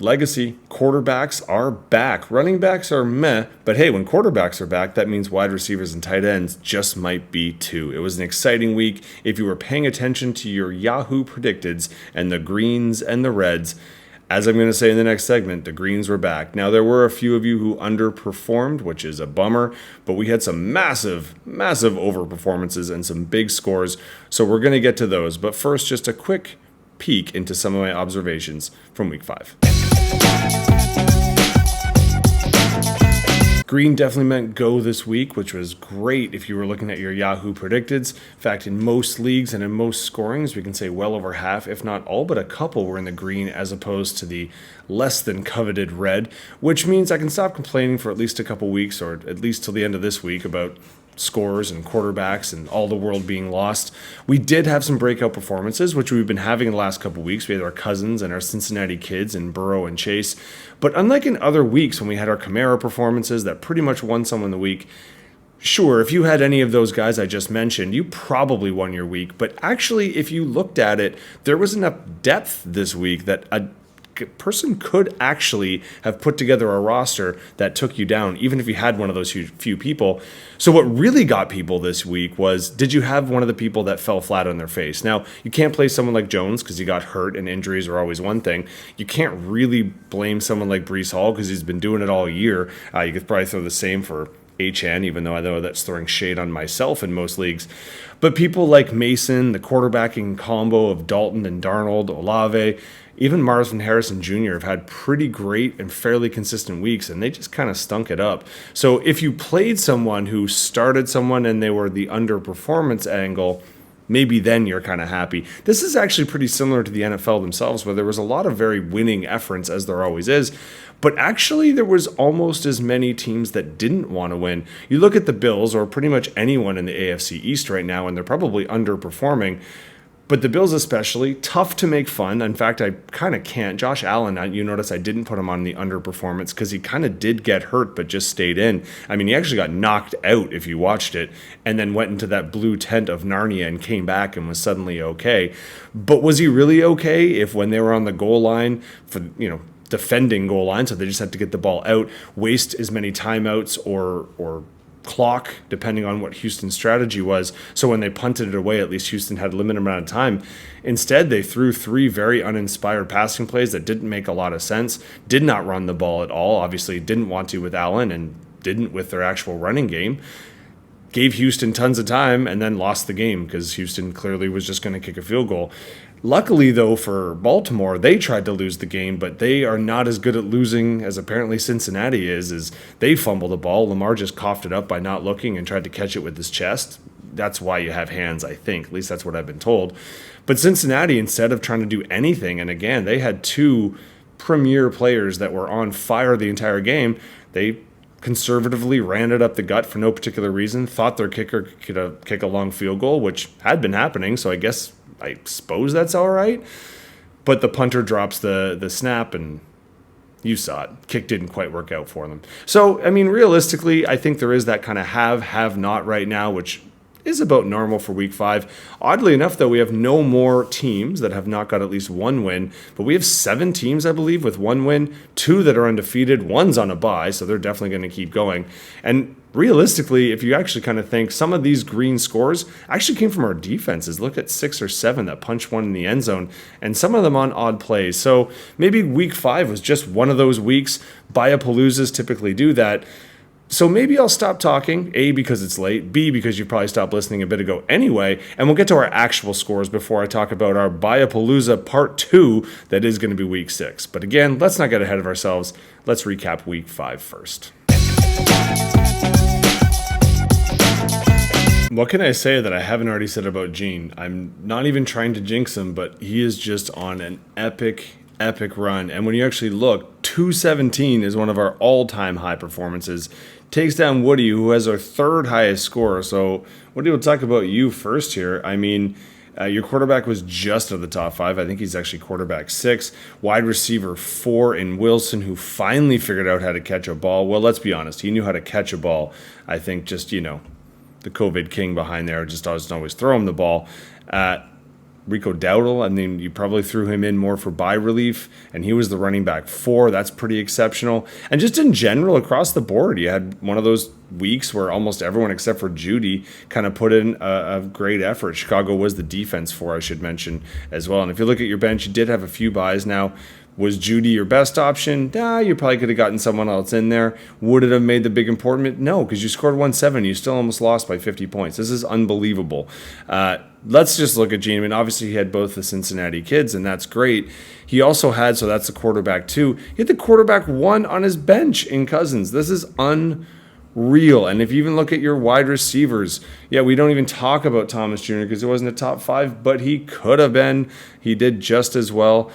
Legacy, quarterbacks are back. Running backs are meh, but hey, when quarterbacks are back, that means wide receivers and tight ends just might be too. It was an exciting week. If you were paying attention to your Yahoo predicteds and the greens and the reds, as I'm going to say in the next segment, the greens were back. Now, there were a few of you who underperformed, which is a bummer, but we had some massive overperformances and some big scores, so we're going to get to those. But first, just a quick peek into some of my observations from week 5. Green definitely meant go this week, which was great if you were looking at your Yahoo predicteds. In fact, in most leagues and in most scorings, we can say well over half, if not all but a couple, were in the green as opposed to the less than coveted red, which means I can stop complaining for at least a couple weeks, or at least till the end of this week, about scores and quarterbacks and all the world being lost. We did have some breakout performances, which we've been having in the last couple weeks. We had our Cousins and our Cincinnati Kids and Burrow and Chase. But unlike in other weeks when we had our Kamara performances that pretty much won someone the week, sure, if you had any of those guys I just mentioned, you probably won your week. But actually, if you looked at it, there was enough depth this week that a person could actually have put together a roster that took you down, even if you had one of those few people. So what really got people this week was, did you have one of the people that fell flat on their face? Now, you can't play someone like Jones because he got hurt, and injuries are always one thing. You can't really blame someone like Breece Hall because he's been doing it all year. You could probably throw the same for HN, even though I know that's throwing shade on myself in most leagues. But people like Mason, the quarterbacking combo of Dalton and Darnold, Olave, even Marvin Harrison Jr. have had pretty great and fairly consistent weeks, and they just kind of stunk it up. So if you played someone who started someone and they were the underperformance angle, maybe then you're kind of happy. This is actually pretty similar to the NFL themselves, where there was a lot of very winning efforts, as there always is, but actually there was almost as many teams that didn't want to win. You look at the Bills, or pretty much anyone in the AFC East right now, and they're probably underperforming. But the Bills especially, tough to make fun. In fact, I kind of can't. Josh Allen, you notice I didn't put him on the underperformance because he kind of did get hurt but just stayed in. I mean, he actually got knocked out if you watched it, and then went into that blue tent of Narnia and came back and was suddenly okay. But was he really okay if when they were on the goal line for, defending goal line, so they just had to get the ball out, waste as many timeouts or clock, depending on what Houston's strategy was. So when they punted it away, at least Houston had a limited amount of time. Instead, they threw 3 very uninspired passing plays that didn't make a lot of sense, did not run the ball at all, obviously didn't want to with Allen and didn't with their actual running game. Gave Houston tons of time and then lost the game because Houston clearly was just going to kick a field goal. Luckily, though, for Baltimore, they tried to lose the game, but they are not as good at losing as apparently Cincinnati is. As they fumbled the ball, Lamar just coughed it up by not looking and tried to catch it with his chest. That's why you have hands, I think. At least that's what I've been told. But Cincinnati, instead of trying to do anything, and again, they had 2 premier players that were on fire the entire game, they conservatively ran it up the gut for no particular reason, thought their kicker could kick a long field goal, which had been happening, so I suppose that's all right. But the punter drops the snap, and you saw it. Kick didn't quite work out for them. So, I mean, realistically, I think there is that kind of have not right now, which is about normal for week 5. Oddly enough, though, we have no more teams that have not got at least 1 win, but we have 7 teams, I believe, with 1 win, 2 that are undefeated, 1's on a bye, so they're definitely going to keep going. And realistically, if you actually kind of think, some of these green scores actually came from our defenses. Look at 6 or 7 that punched one in the end zone, and some of them on odd plays. So maybe week 5 was just one of those weeks. Buyapaloozas typically do that. So maybe I'll stop talking, A, because it's late, B, because you probably stopped listening a bit ago anyway, and we'll get to our actual scores before I talk about our Buyapalooza Part 2 that is going to be Week 6. But again, let's not get ahead of ourselves. Let's recap Week 5 first. What can I say that I haven't already said about Gene? I'm not even trying to jinx him, but he is just on an epic run. And when you actually look, 217 is one of our all-time high performances. Takes down Woody, who has our 3rd highest score. So Woody, we'll talk about you first here. I mean, your quarterback was just at the top 5. I think he's actually quarterback 6. Wide receiver 4 in Wilson, who finally figured out how to catch a ball. Well, let's be honest. He knew how to catch a ball. I think just, the COVID king behind there just doesn't always throw him the ball. Rico Dowdle. I mean, you probably threw him in more for bye relief, and he was the running back 4. That's pretty exceptional. And just in general, across the board, you had one of those weeks where almost everyone except for Judy kind of put in a great effort. Chicago was the defense 4, I should mention as well. And if you look at your bench, you did have a few buys. Now, was Judy your best option? You probably could have gotten someone else in there. Would it have made the big improvement? No, because you scored 170. You still almost lost by 50 points. This is unbelievable. Let's just look at Gene. I mean, obviously he had both the Cincinnati kids, and that's great. He also had, so that's the quarterback 2. He had the quarterback 1 on his bench in Cousins. This is unreal. And if you even look at your wide receivers, we don't even talk about Thomas Jr. because he wasn't a top 5, but he could have been. He did just as well.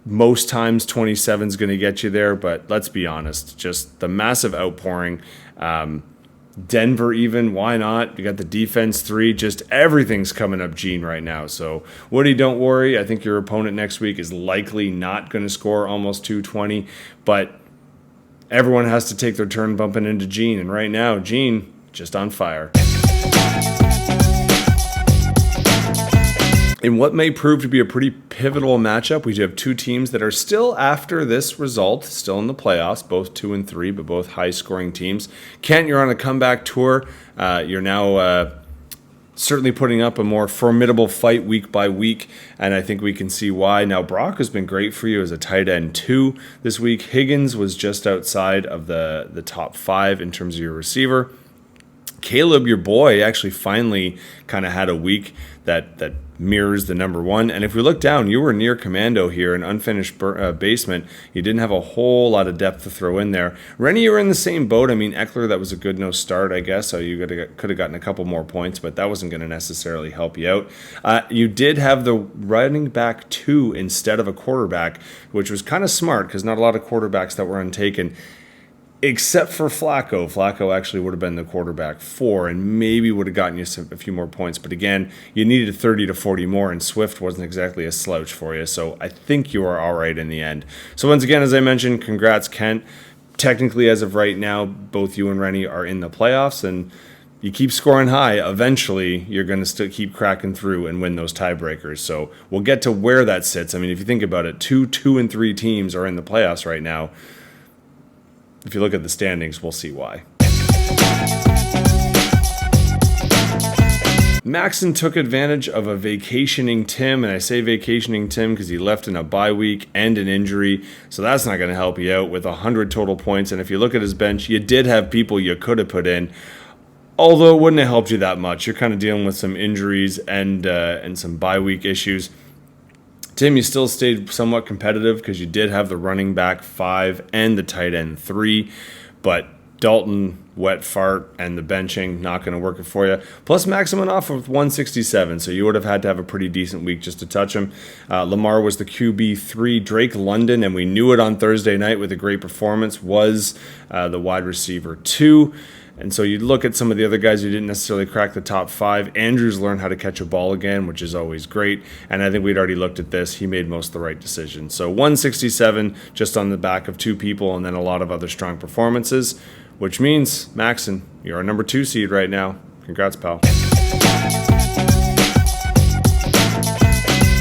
Most times 27 is going to get you there, but let's be honest, just the massive outpouring. Denver even, why not? You got the defense 3, just everything's coming up Gene right now. So Woody, don't worry. I think your opponent next week is likely not going to score almost 220, but everyone has to take their turn bumping into Gene, and right now, Gene just on fire. In what may prove to be a pretty pivotal matchup, we do have 2 teams that are still, after this result, still in the playoffs, both 2 and 3, but both high-scoring teams. Kent, you're on a comeback tour. You're now certainly putting up a more formidable fight week by week, and I think we can see why. Now, Brock has been great for you as a tight end 2 this week. Higgins was just outside of the top 5 in terms of your receiver. Caleb, your boy, actually finally kind of had a week that mirrors the number 1. And if we look down, you were near commando here, an unfinished basement. You didn't have a whole lot of depth to throw in there. Rennie, you were in the same boat. I mean, Eckler, that was a good no start, I guess. So you could have gotten a couple more points, but that wasn't going to necessarily help you out. You did have the running back 2 instead of a quarterback, which was kind of smart because not a lot of quarterbacks that were untaken. Except for Flacco. Flacco actually would have been the quarterback 4 and maybe would have gotten you a few more points. But again, you needed 30 to 40 more, and Swift wasn't exactly a slouch for you. So I think you are all right in the end. So once again, as I mentioned, congrats, Kent. Technically, as of right now, both you and Rennie are in the playoffs, and you keep scoring high. Eventually, you're going to still keep cracking through and win those tiebreakers. So we'll get to where that sits. I mean, if you think about it, 2 and 3 teams are in the playoffs right now. If you look at the standings, we'll see why. Maxon took advantage of a vacationing Tim, and I say vacationing Tim because he left in a bye week and an injury, so that's not going to help you out with 100 total points. And if you look at his bench, you did have people you could have put in, although it wouldn't have helped you that much. You're kind of dealing with some injuries and some bye week issues. Tim, you still stayed somewhat competitive because you did have the running back 5 and the tight end 3, but Dalton, wet fart, and the benching, not going to work it for you. Plus, Max went off with 167, so you would have had to have a pretty decent week just to touch him. Lamar was the QB3. Drake London, and we knew it on Thursday night with a great performance, was the wide receiver 2. And so you look at some of the other guys who didn't necessarily crack the top 5. Andrews learned how to catch a ball again, which is always great. And I think we'd already looked at this. He made most of the right decisions. So 167 just on the back of 2 people and then a lot of other strong performances, which means, Maxon, you're our number 2 seed right now. Congrats, pal.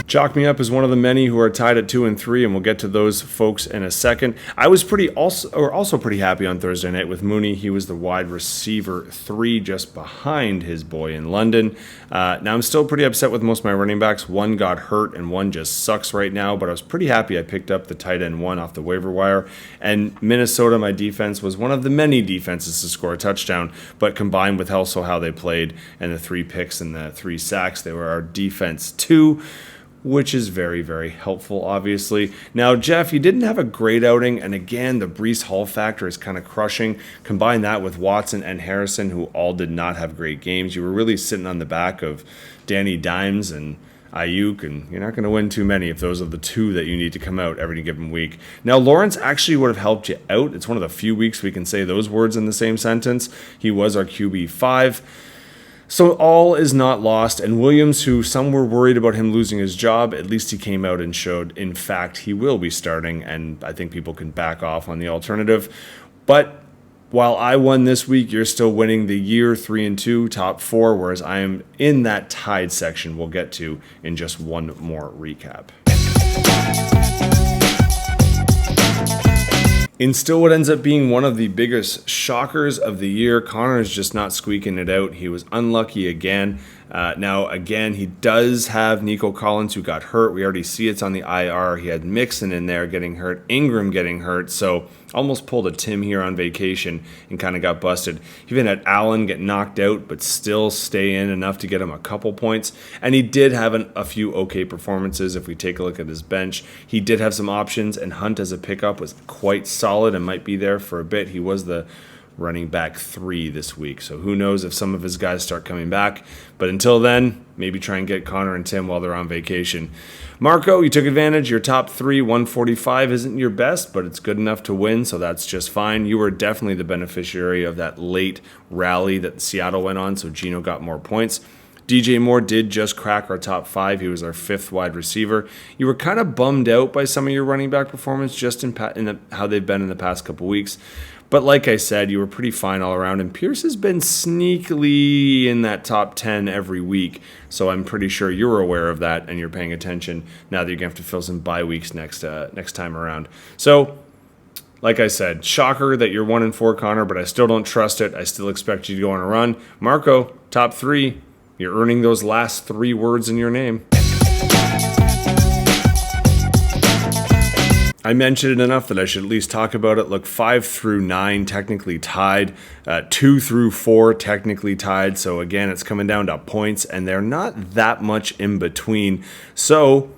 Chalk Me Up is one of the many who are tied at 2 and 3, and we'll get to those folks in a second. I was also pretty happy on Thursday night with Mooney. He was the wide receiver 3, just behind his boy in London. Now, I'm still pretty upset with most of my running backs. 1 got hurt, and 1 just sucks right now, but I was pretty happy I picked up the tight end 1 off the waiver wire. And Minnesota, my defense, was one of the many defenses to score a touchdown, but combined with also how they played and the 3 picks and the 3 sacks, they were our defense 2. Which is very, very helpful, obviously. Now, Jeff, you didn't have a great outing, and again, the Breece Hall factor is kind of crushing. Combine that with Watson and Harrison, who all did not have great games. You were really sitting on the back of Danny Dimes and Ayuk, and you're not going to win too many if those are the 2 that you need to come out every given week. Now, Lawrence actually would have helped you out. It's one of the few weeks we can say those words in the same sentence. He was our QB5. So all is not lost, and Williams, who some were worried about him losing his job, at least he came out and showed, in fact, he will be starting, and I think people can back off on the alternative. But while I won this week, you're still winning the year 3-2 top four, whereas I am in that tied section we'll get to in just one more recap. In still what ends up being one of the biggest shockers of the year, Connor is just not squeaking it out. He was unlucky again. Now, again, he does have Nico Collins, who got hurt. We already see it's on the IR. He had Mixon in there getting hurt, Ingram getting hurt. So almost pulled a Tim here on vacation and kind of got busted. He even had Allen get knocked out, but still stay in enough to get him a couple points. And he did have a few okay performances. If we take a look at his bench, he did have some options, and Hunt as a pickup was quite solid and might be there for a bit. He was the running back 3 this week. So who knows if some of his guys start coming back. But until then, maybe try and get Connor and Tim while they're on vacation. Marco, you took advantage. Your top 3, 145 isn't your best, but it's good enough to win, so that's just fine. You were definitely the beneficiary of that late rally that Seattle went on, so Geno got more points. DJ Moore did just crack our top 5. He was our 5th wide receiver. You were kind of bummed out by some of your running back performance just in how they've been in the past couple weeks. But like I said, you were pretty fine all around, and Pierce has been sneakily in that top 10 every week, so I'm pretty sure you're aware of that and you're paying attention now that you're going to have to fill some bye weeks next time around. So, like I said, shocker that you're 1-4, Connor, but I still don't trust it. I still expect you to go on a run. Marco, top 3. You're earning those last 3 words in your name. I mentioned it enough that I should at least talk about it. Look, 5 through 9 technically tied, 2 through 4 technically tied. So again, it's coming down to points, and they're not that much in between. So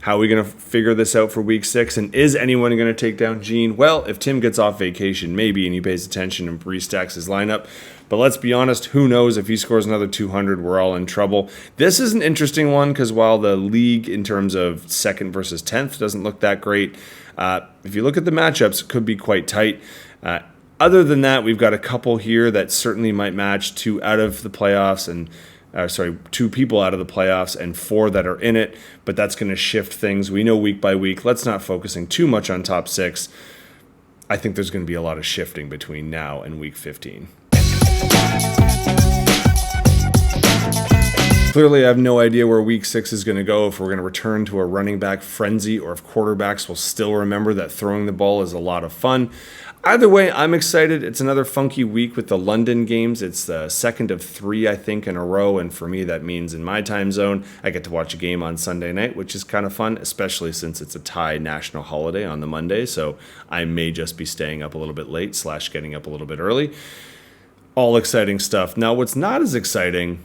how are we going to figure this out for week 6? And is anyone going to take down Gene? Well, if Tim gets off vacation, maybe, and he pays attention and restacks his lineup. But let's be honest, who knows? If he scores another 200, we're all in trouble. This is an interesting one because while the league in terms of 2nd versus 10th doesn't look that great, if you look at the matchups, it could be quite tight. Other than that, we've got a couple here that certainly might match 2 out of the playoffs and 2 people out of the playoffs and 4 that are in it, but that's going to shift things. We know week by week. Let's not focusing too much on top 6. I think there's going to be a lot of shifting between now and week 15. Clearly, I have no idea where week 6 is going to go, if we're going to return to a running back frenzy or if quarterbacks will still remember that throwing the ball is a lot of fun. Either way, I'm excited. It's another funky week with the London games. It's the 2nd of 3, I think, in a row. And for me, that means in my time zone, I get to watch a game on Sunday night, which is kind of fun, especially since it's a Thai national holiday on the Monday. So I may just be staying up a little bit late / getting up a little bit early. All exciting stuff. Now, what's not as exciting,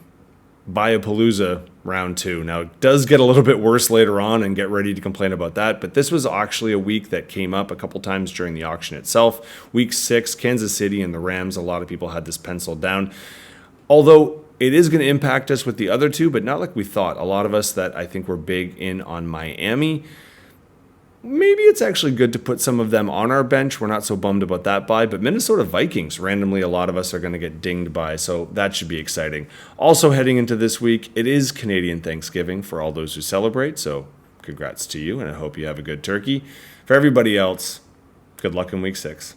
Biapalooza round 2. Now, it does get a little bit worse later on, and get ready to complain about that, but this was actually a week that came up a couple times during the auction itself. Week 6, Kansas City and the Rams, a lot of people had this penciled down. Although it is going to impact us with the other 2, but not like we thought. A lot of us that I think were big in on Miami, maybe it's actually good to put some of them on our bench. We're not so bummed about that buy, but Minnesota Vikings, randomly, a lot of us are going to get dinged by, so that should be exciting. Also heading into this week, it is Canadian Thanksgiving for all those who celebrate, so congrats to you, and I hope you have a good turkey. For everybody else, good luck in week 6.